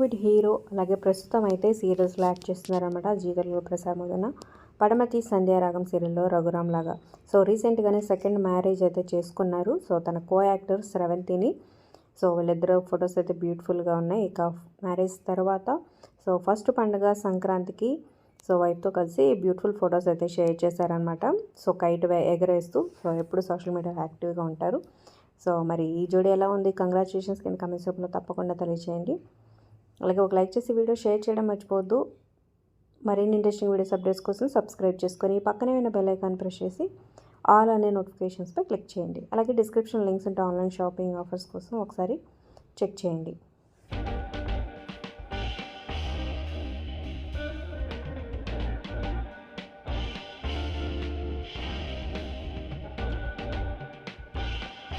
Bollywood hero అలాగే ప్రస్తుతం అయితే సీరియల్స్లో యాక్ట్ చేస్తున్నారనమాట. జీ తెలుగులో ప్రసారమవుతున్న పడమతి సంధ్యారాగం సీరియల్లో రఘురామ్ లాగా. సో రీసెంట్గానే సెకండ్ మ్యారేజ్ అయితే చేసుకున్నారు. సో తన కో యాక్టర్ స్రవంతిని. సో వీళ్ళిద్దరు ఫొటోస్ అయితే బ్యూటిఫుల్గా ఉన్నాయి. ఇక మ్యారేజ్ తర్వాత సో ఫస్ట్ పండుగ సంక్రాంతికి సో వైఫ్తో కలిసి బ్యూటిఫుల్ ఫొటోస్ అయితే షేర్ చేశారనమాట. సో కైట్ ఎగరేస్తూ సో ఎప్పుడు సోషల్ మీడియాలో యాక్టివ్గా ఉంటారు. సో మరి ఈ జోడీ ఎలా ఉంది? కంగ్రాచులేషన్స్ కింద కమెంట్స్ రూపంలో తప్పకుండా తెలియజేయండి. అలాగే ఒక లైక్ చేసి వీడియో షేర్ చేయడం మర్చిపోవద్దు. మరిన్ని ఇంట్రెస్టింగ్ వీడియోస్ అప్డేట్స్ కోసం సబ్స్క్రైబ్ చేసుకొని పక్కనే ఉన్న బెల్ ఐకాన్ ప్రెస్ చేసి ఆల్ అనే నోటిఫికేషన్స్పై క్లిక్ చేయండి. అలాగే డిస్క్రిప్షన్ లింక్స్ ఉంటే ఆన్లైన్ షాపింగ్ ఆఫర్స్ కోసం ఒకసారి చెక్ చేయండి.